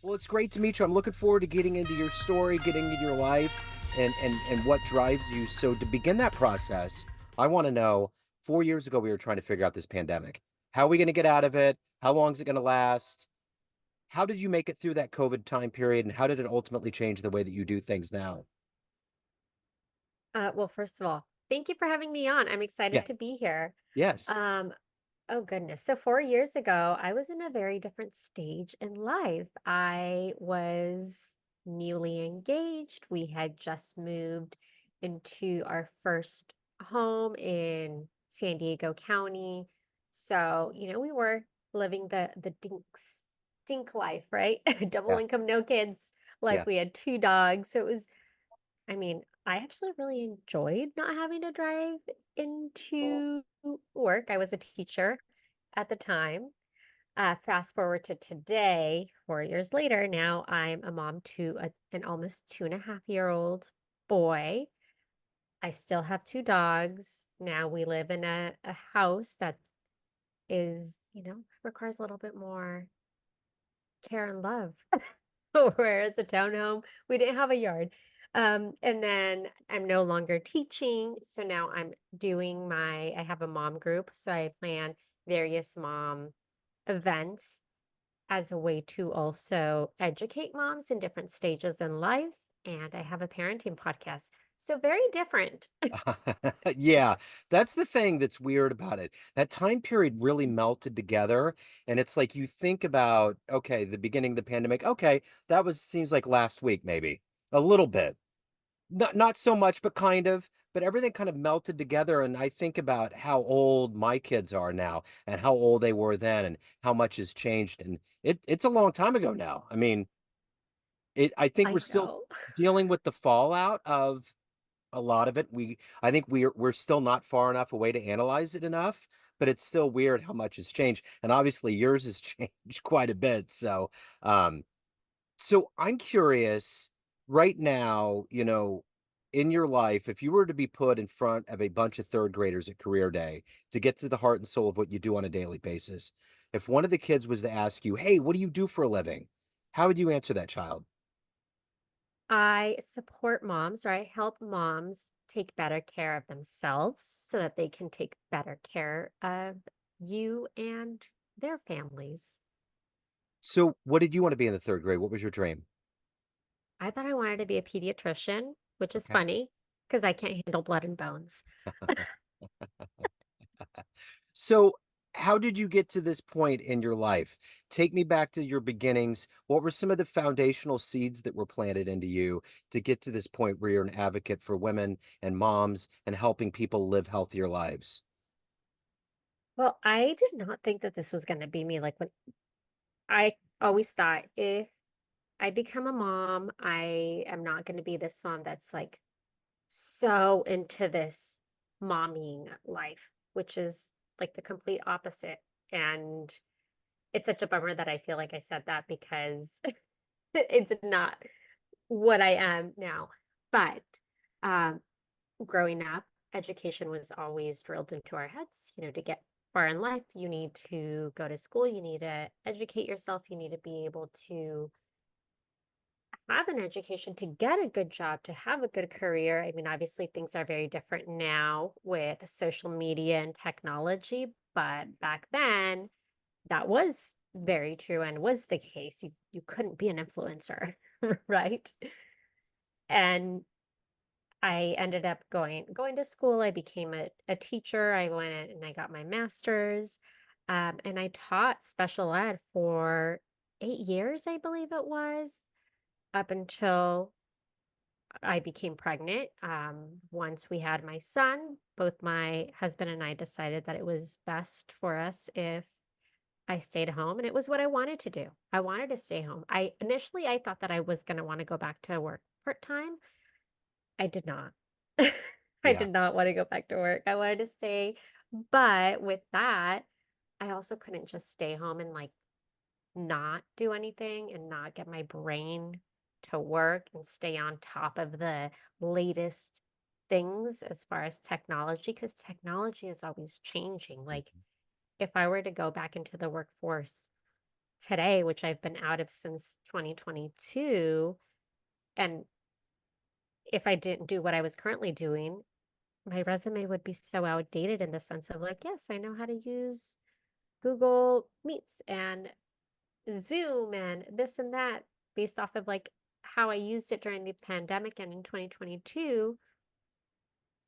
Well, it's great to meet you. I'm looking forward to getting into your story, getting into your life, and what drives you. So to begin that process, I want to know. 4 years ago, we were trying to figure out this pandemic. How are we going to get out of it? How long is it going to last? How did you make it through that COVID time period, and how did it ultimately change the way that you do things now? Well, first of all, thank you for having me on. I'm Yeah. excited to be here. Yes. Um, oh goodness. So 4 years ago, I was in a very different stage in life. I was newly engaged. We had just moved into our first home in San Diego County. So, we were living the dink life, right? Double Yeah. income, no kids life. Yeah. We had two dogs. So it was I actually really enjoyed not having to drive into work. I was a teacher at the time. Fast forward to today, 4 years later, now I'm a mom to an almost 2.5-year-old boy. I still have two dogs. Now we live in a house that requires a little bit more care and love. Where it's a townhome. We didn't have a yard. And then I'm no longer teaching. So now I have a mom group. So I plan various mom events as a way to also educate moms in different stages in life. And I have a parenting podcast. So very different. Yeah, that's the thing that's weird about it. That time period really melted together, and it's like you think about, okay, the beginning of the pandemic, okay, that was seems like last week maybe. A little bit. Not so much, but kind of. But everything kind of melted together, and I think about how old my kids are now and how old they were then and how much has changed, and it's a long time ago now. I mean, I think we're I still know. dealing with the fallout of a lot of it. I think we're still not far enough away to analyze it enough, but it's still weird how much has changed, and obviously yours has changed quite a bit. Um, so I'm curious right now, in your life, if you were to be put in front of a bunch of third graders at career day to get to the heart and soul of what you do on a daily basis, if one of the kids was to ask you, "Hey, what do you do for a living?" How would you answer that child? I support moms, or I help moms take better care of themselves so that they can take better care of you and their families. So, what did you want to be in the third grade? What was your dream? I thought I wanted to be a pediatrician, which is Okay. funny because I can't handle blood and bones. So, how did you get to this point in your life? Take me back to your beginnings. What were some of the foundational seeds that were planted into you to get to this point where you're an advocate for women and moms and helping people live healthier lives? Well, I did not think that this was going to be me. Like when I always thought if I become a mom, I am not going to be this mom that's like so into this momming life, which is like the complete opposite. And it's such a bummer that I feel like I said that because it's not what I am now. But um, growing up, education was always drilled into our heads. To get far in life, you need to go to school, you need to educate yourself, you need to be able to have an education to get a good job, to have a good career. I mean, obviously, things are very different now with social media and technology, but back then, that was very true and was the case. You couldn't be an influencer, right? And I ended up going to school. I became a teacher. I went and I got my master's. And I taught special ed for 8 years, I believe it was, up until I became pregnant. Once we had my son, both my husband and I decided that it was best for us if I stayed home, and it was what I wanted to do. I wanted to stay home. I thought that I was going to want to go back to work part-time. I did not. I Yeah. did not want to go back to work. I wanted to stay. But with that, I also couldn't just stay home and like not do anything and not get my brain to work and stay on top of the latest things as far as technology, because technology is always changing. Like if I were to go back into the workforce today, which I've been out of since 2022. And if I didn't do what I was currently doing, my resume would be so outdated in the sense of like, yes, I know how to use Google Meets and Zoom and this and that based off of like how I used it during the pandemic and in 2022.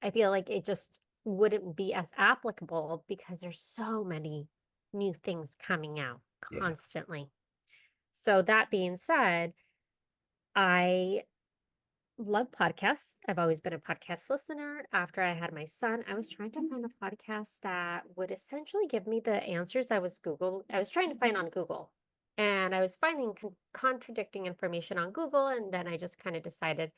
I feel like it just wouldn't be as applicable because there's so many new things coming out Yeah. constantly. So that being said, I love podcasts. I've always been a podcast listener. After I had my son, I was trying to find a podcast that would essentially give me the answers I was trying to find on Google. And I was finding contradicting information on Google. And then I just kind of decided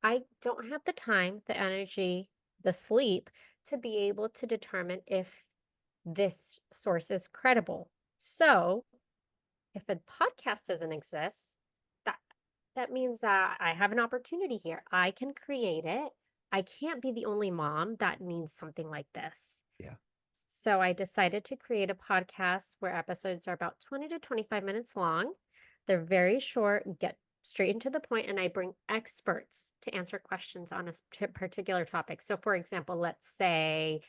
I don't have the time, the energy, the sleep to be able to determine if this source is credible. So if a podcast doesn't exist, that that means that I have an opportunity here. I can create it. I can't be the only mom that needs something like this. Yeah. So I decided to create a podcast where episodes are about 20 to 25 minutes long. They're very short, get straight into the point, and I bring experts to answer questions on a particular topic. So, for example, let's say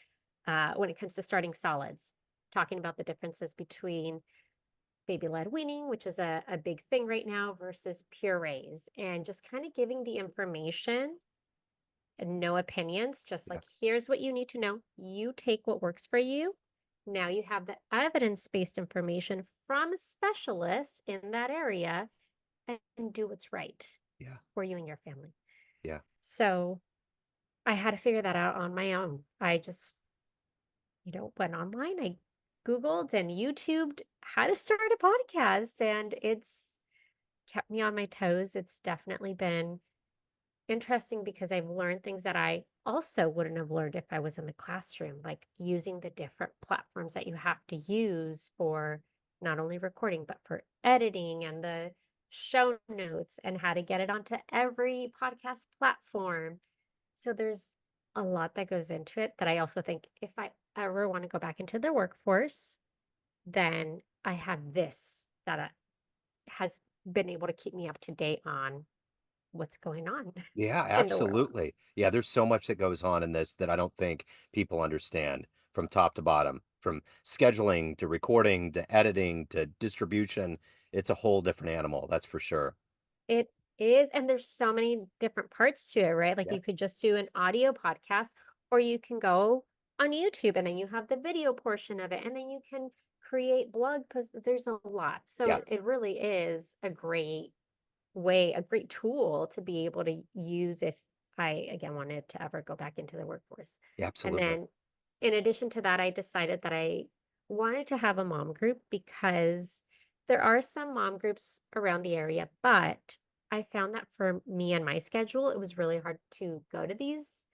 when it comes to starting solids, talking about the differences between baby-led weaning, which is a big thing right now, versus purees, and just kind of giving the information and no opinions, just Yeah. like here's what you need to know. You take what works for you. Now you have the evidence-based information from specialists in that area and do what's right Yeah. for you and your family. Yeah. So I had to figure that out on my own. I just, went online. I Googled and YouTubed how to start a podcast, and it's kept me on my toes. It's definitely been interesting because I've learned things that I also wouldn't have learned if I was in the classroom, like using the different platforms that you have to use for not only recording, but for editing and the show notes and how to get it onto every podcast platform. So there's a lot that goes into it that I also think if I ever want to go back into the workforce, then I have this that has been able to keep me up to date on what's going on Yeah, in the world. absolutely. Yeah, there's so much that goes on in this that I don't think people understand from top to bottom, from scheduling to recording to editing to distribution. It's a whole different animal, that's for sure. It is, and there's so many different parts to it, right? Like Yeah. you could just do an audio podcast, or you can go on YouTube and then you have the video portion of it, and then you can create blog posts. There's a lot. So Yeah. it really is a great way, a great tool to be able to use if I, again, wanted to ever go back into the workforce. Yeah, And absolutely. then in addition to that, I decided that I wanted to have a mom group because there are some mom groups around the area, but I found that for me and my schedule, it was really hard to go to these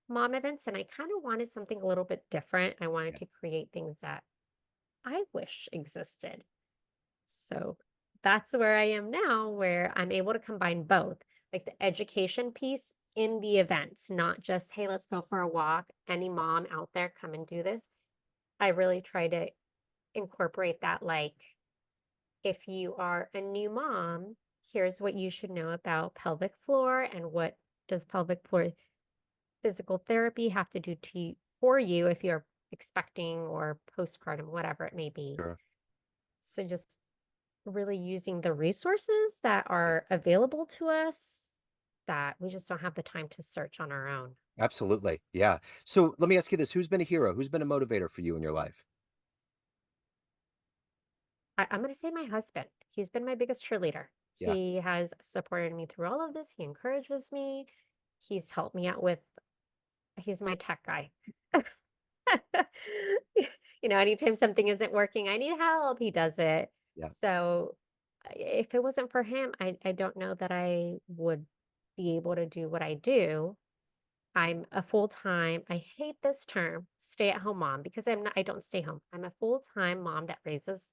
mom events. And I kind of wanted something a little bit different. I wanted Yeah. to create things that I wish existed. So that's where I am now, where I'm able to combine both, like the education piece in the events, not just, hey, let's go for a walk. Any mom out there, come and do this. I really try to incorporate that, like, if you are a new mom, here's what you should know about pelvic floor and what does pelvic floor physical therapy have to do for you if you're expecting or postpartum, whatever it may be. Sure. So just really using the resources that Yeah. are available to us that we just don't have the time to search on our own. Absolutely. Yeah. So let me ask you this, who's been a hero? Who's been a motivator for you in your life? I'm going to say my husband. He's been my biggest cheerleader. Yeah. He has supported me through all of this. He encourages me. He's helped me out with, he's my tech guy. Anytime something isn't working, I need help, he does it. Yeah. So if it wasn't for him, I don't know that I would be able to do what I do. I'm a full-time, I hate this term, stay-at-home mom because I don't stay home. I'm a full-time mom that raises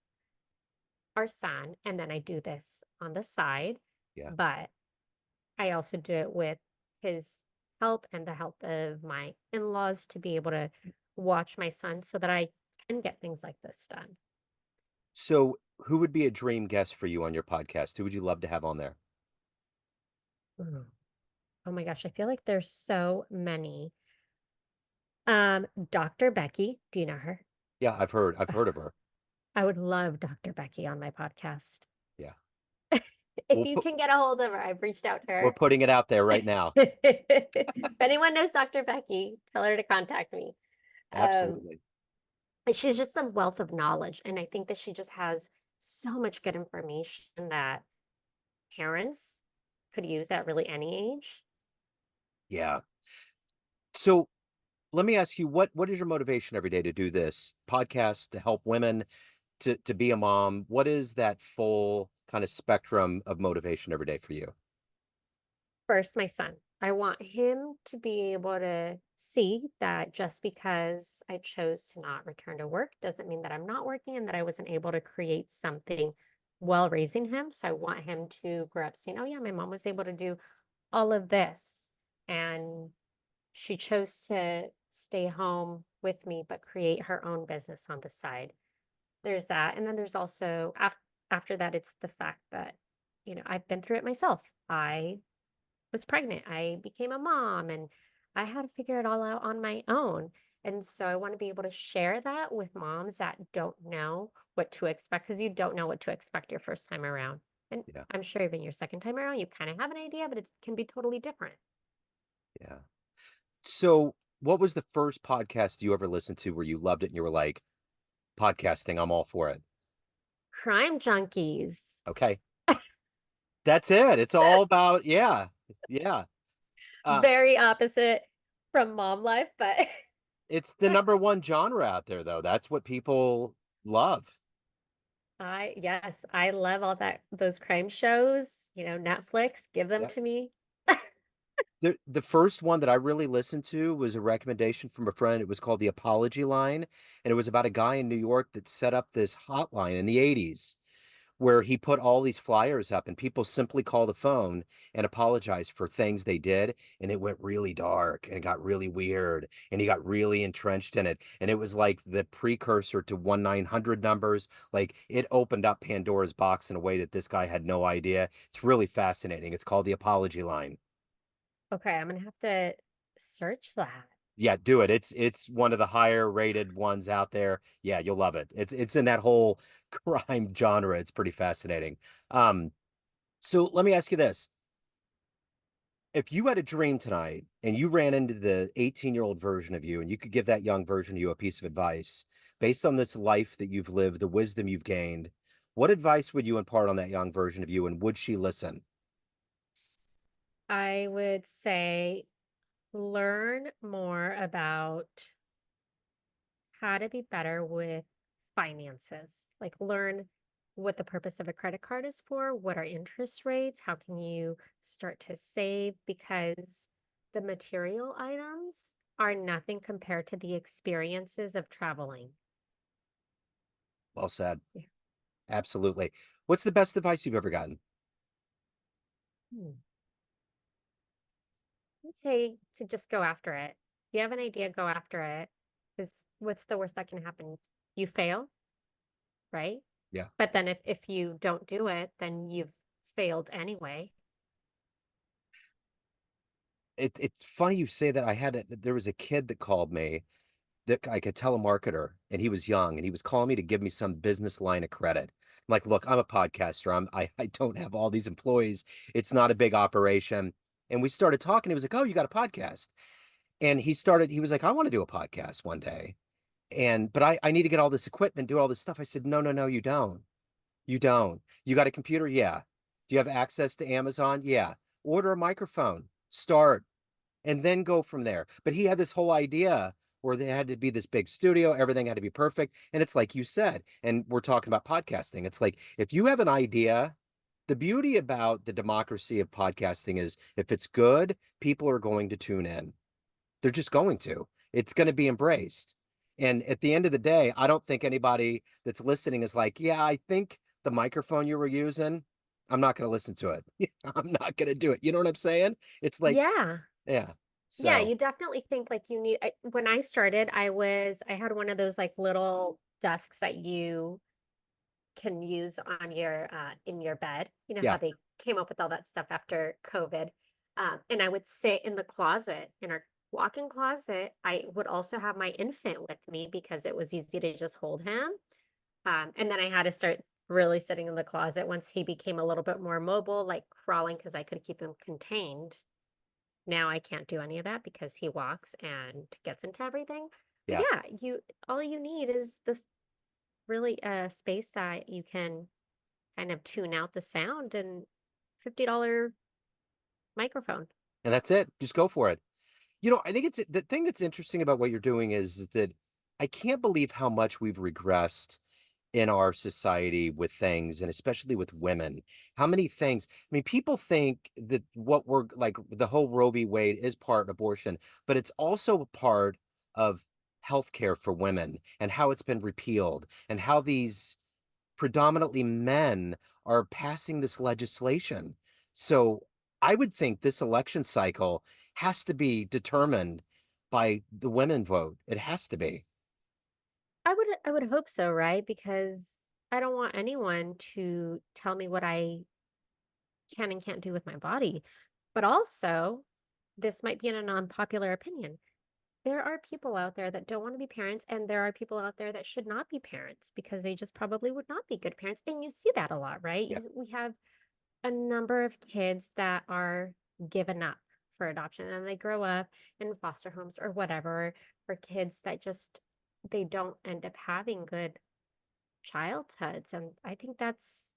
our son, and then I do this on the side, Yeah. but I also do it with his help and the help of my in-laws to be able to watch my son so that I can get things like this done. So who would be a dream guest for you on your podcast? Who would you love to have on there? Mm. Oh my gosh, I feel like there's so many. Dr. Becky, do you know her? Yeah, I've Ugh, heard of her. I would love Dr. Becky on my podcast. Yeah. If We'll you put can get a hold of her, I've reached out to we're her. putting it out there right now. If anyone knows Dr. Becky, tell her to contact me. Um, Absolutely. she's just a wealth of knowledge, and I think that she just has so much good information that parents could use at really any age. Yeah. So let me ask you, what is your motivation every day to do this podcast to help women to be a mom? What is that full kind of spectrum of motivation every day for you? First, my son. I want him to be able to see that just because I chose to not return to work doesn't mean that I'm not working and that I wasn't able to create something while raising him. So I want him to grow up saying, oh, yeah, my mom was able to do all of this. And she chose to stay home with me, but create her own business on the side. There's that. And then there's also after that, it's the fact that, I've been through it myself. I was pregnant. I became a mom and I had to figure it all out on my own. And so I want to be able to share that with moms that don't know what to expect because you don't know what to expect your first time around. And Yeah. I'm sure even your second time around, you kind of have an idea, but it can be totally different. Yeah. So what was the first podcast you ever listened to where you loved it and you were like, podcasting, I'm all for it? Crime junkies. Okay. That's it. It's all about, yeah. Yeah. Uh, Very opposite from mom life, but it's the number one genre out there, though. That's what people love. yes, I love all those crime shows, Netflix, give them Yeah. to me. The first one that I really listened to was a recommendation from a friend. It was called The Apology Line, and it was about a guy in New York that set up this hotline in the 80s where he put all these flyers up and people simply called the phone and apologized for things they did. And it went really dark and it got really weird and he got really entrenched in it. And it was like the precursor to 1-900 numbers. Like it opened up Pandora's box in a way that this guy had no idea. It's really fascinating. It's called The Apology Line. Okay, I'm gonna have to search that. Yeah, do it. It's one of the higher rated ones out there. Yeah, you'll love it. It's in that whole crime genre. It's pretty fascinating. Um, so let me ask you this. If you had a dream tonight and you ran into the 18-year-old version of you and you could give that young version of you a piece of advice based on this life that you've lived, the wisdom you've gained, what advice would you impart on that young version of you and would she listen? I would say learn more about how to be better with finances. Like learn what the purpose of a credit card is for, what are interest rates, how can you start to save because the material items are nothing compared to the experiences of traveling. Well said. Yeah. Absolutely. What's the best advice you've ever gotten? Hmm. I'd say to just go after it. If you have an idea, go after it. Because what's the worst that can happen? You fail, right? Yeah. But then if you don't do it, then you've failed anyway. It's funny you say that. There was a kid that called me that like a telemarketer and he was young and he was calling me to give me some business line of credit. I'm like, look, I'm a podcaster. I don't have all these employees. It's not a big operation. And we started talking. He was like, oh, you got a podcast. And he was like, I want to do a podcast one day. But I need to get all this equipment, do all this stuff. I said, no, no, no, you don't. You don't. You got a computer? Yeah. Do you have access to Amazon? Yeah. Order a microphone. Start and then go from there. But he had this whole idea where there had to be this big studio, everything had to be perfect. And it's like you said, and we're talking about podcasting. It's like if you have an idea, the beauty about the democracy of podcasting is if it's good, people are going to tune in. They're just going to. It's going to be embraced. And at the end of the day, I don't think anybody that's listening is like, yeah, I think the microphone you were using, I'm not going to listen to it. I'm not going to do it. You know what I'm saying? It's like, Yeah. yeah. Yeah, So you definitely think like when I started, I had one of those like little desks that you can use on your in your bed. You know how Yeah. they came up with all that stuff after COVID. And I would sit in the closet, in our walk-in closet. I would also have my infant with me because it was easy to just hold him. And then I had to start really sitting in the closet once he became a little bit more mobile, like crawling because I could keep him contained. Now I can't do any of that because he walks and gets into everything. But Yeah. yeah, you all you need is this really space that you can kind of tune out the sound and $50 microphone. And that's it. Just go for it. You know, I think it's the thing that's interesting about what you're doing is that I can't believe how much we've regressed in our society with things, and especially with women. How many things? I mean, people think that what we're like the whole Roe v. Wade is part abortion, but it's also a part of healthcare for women and how it's been repealed and how these predominantly men are passing this legislation. So I would think this election cycle has to be determined by the women vote. It has to be. I would hope so, right? Because I don't want anyone to tell me what I can and can't do with my body. But also, this might be an unpopular opinion. There are people out there that don't want to be parents, and there are people out there that should not be parents because they just probably would not be good parents. And you see that a lot, right? Yeah. We have a number of kids that are given up for adoption and they grow up in foster homes or whatever, or kids that just they don't end up having good childhoods. And I think that's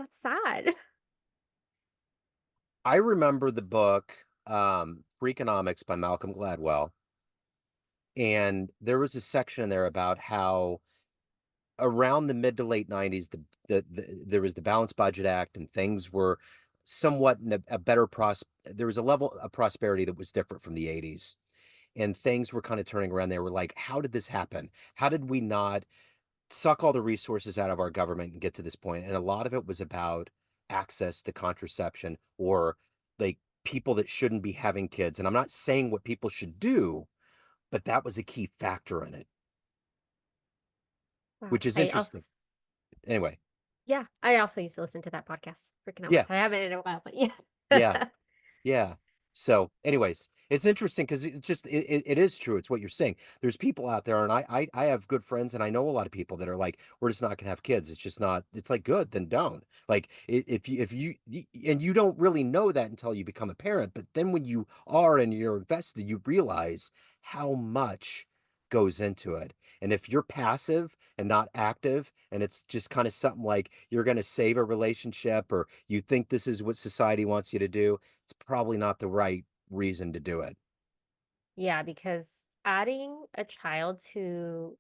sad. I remember the book Freakonomics by Malcolm Gladwell. And there was a section in there about how around the mid to late 90s, there was the Balanced Budget Act and things were somewhat in a better there was a level of prosperity that was different from the 80s. And things were kind of turning around. They were like, how did this happen? How did we not suck all the resources out of our government and get to this point? And a lot of it was about access to contraception or like people that shouldn't be having kids. And I'm not saying what people should do, but that was a key factor in it, Wow. which is I also interesting. Anyway, Yeah, I also used to listen to that podcast, yeah, Freakonomics. I haven't in a while, but yeah. yeah. Yeah. So, anyways, it's interesting because it is true. It's what you're saying. There's people out there, and I have good friends, and I know a lot of people that are like, we're just not gonna have kids. It's just not. It's like good, then don't. Like and you don't really know that until you become a parent. But then when you are and you're invested, you realize how much goes into it. And if you're passive and not active, and it's just kind of something like you're going to save a relationship or you think this is what society wants you to do, it's probably not the right reason to do it. Yeah, because adding a child to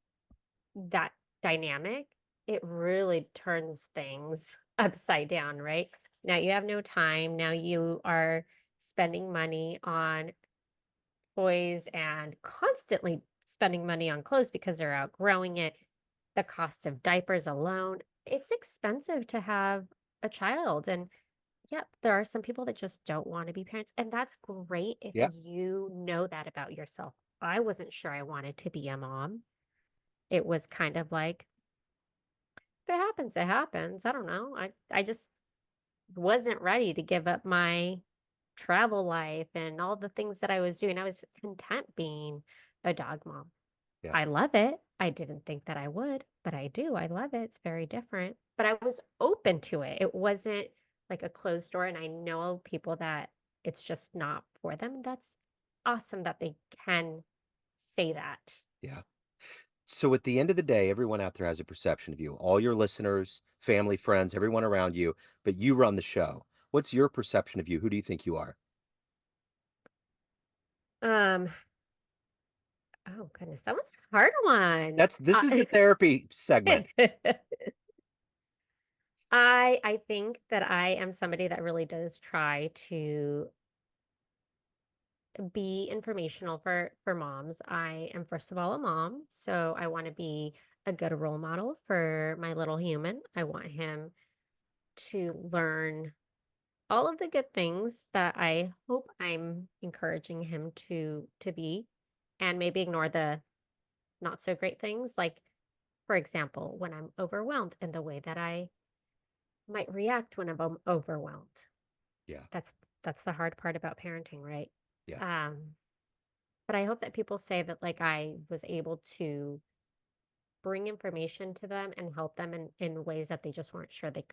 that dynamic, it really turns things upside down, right? Now you have no time. Now you are spending money on toys and constantly spending money on clothes because they're outgrowing it. The cost of diapers alone, it's expensive to have a child. And yeah, there are some people that just don't want to be parents. And that's great if Yeah. you know that about yourself. I wasn't sure I wanted to be a mom. It was kind of like, if it happens, it happens. I don't know. I just wasn't ready to give up my travel life and all the things that I was doing. I was content being a dog mom. Yeah. I love it. I didn't think that I would, but I do. I love it. It's very different. But I was open to it. It wasn't like a closed door. And I know people that it's just not for them. That's awesome that they can say that. Yeah. So at the end of the day, everyone out there has a perception of you, all your listeners, family, friends, everyone around you, but you run the show. What's your perception of you? Who do you think you are? Um, oh goodness, that was a hard one. This is the therapy segment. I think that I am somebody that really does try to be informational for moms. I am first of all a mom, so I want to be a good role model for my little human. I want him to learn all of the good things that I hope I'm encouraging him to be and maybe ignore the not so great things like for example, when I'm overwhelmed and the way that I might react when I'm overwhelmed. Yeah. That's that's the hard part about parenting, right? Yeah. Um, but I hope that people say that like I was able to bring information to them and help them in ways that they just weren't sure they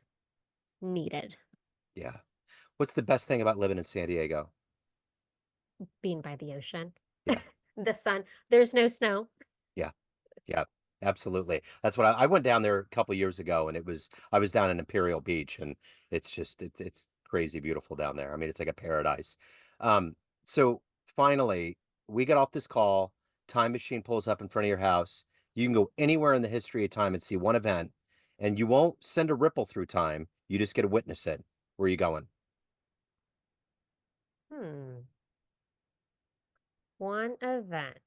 needed. Yeah. What's the best thing about living in San Diego? Being by the ocean, Yeah. the sun. There's no snow. Yeah. Yeah, absolutely. That's what I went down there a couple years ago, and I was down in Imperial Beach, and it's crazy beautiful down there. I mean, it's like a paradise. So finally, we get off this call. Time machine pulls up in front of your house. You can go anywhere in the history of time and see one event, and you won't send a ripple through time. You just get to witness it. Where are you going? Hmm. One event.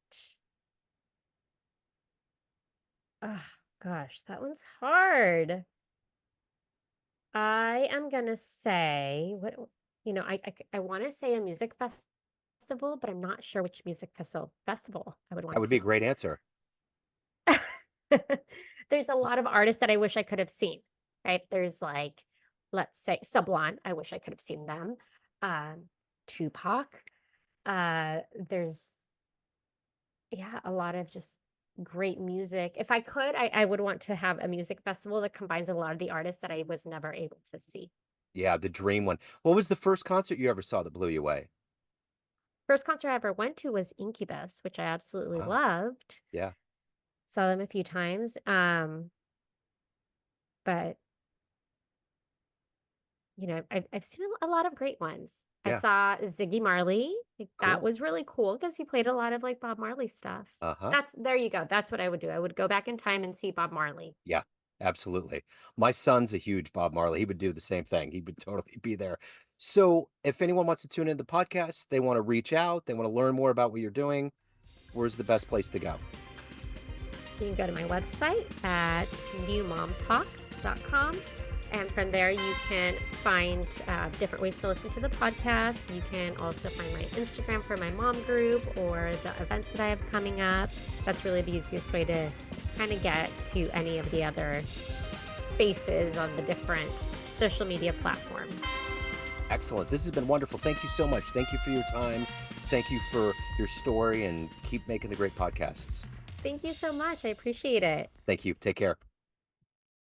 Oh gosh, that one's hard. I am gonna say I want to say a music festival, but I'm not sure which music festival I would want That to would be a see. great answer. There's a lot of artists that I wish I could have seen, right? There's like, let's say Sublime. I wish I could have seen them. Um, Tupac. There's yeah, a lot of just great music. If I could, I would want to have a music festival that combines a lot of the artists that I was never able to see. Yeah, the dream one. What was the first concert you ever saw that blew you away? First concert I ever went to was Incubus, which I absolutely Wow. loved. Yeah. Saw them a few times. But I've seen a lot of great ones. I Yeah. saw Ziggy Marley. Like, that Cool. was really cool because he played a lot of like Bob Marley stuff. Uh-huh. That's there you go. That's what I would do. I would go back in time and see Bob Marley. Yeah, absolutely. My son's a huge Bob Marley. He would do the same thing. He would totally be there. So if anyone wants to tune in the podcast, they want to reach out, they want to learn more about what you're doing, where's the best place to go? You can go to my website at newmomtalk.com. And from there, you can find different ways to listen to the podcast. You can also find my Instagram for my mom group or the events that I have coming up. That's really the easiest way to kind of get to any of the other spaces on the different social media platforms. Excellent. This has been wonderful. Thank you so much. Thank you for your time. Thank you for your story and keep making the great podcasts. Thank you so much. I appreciate it. Thank you. Take care.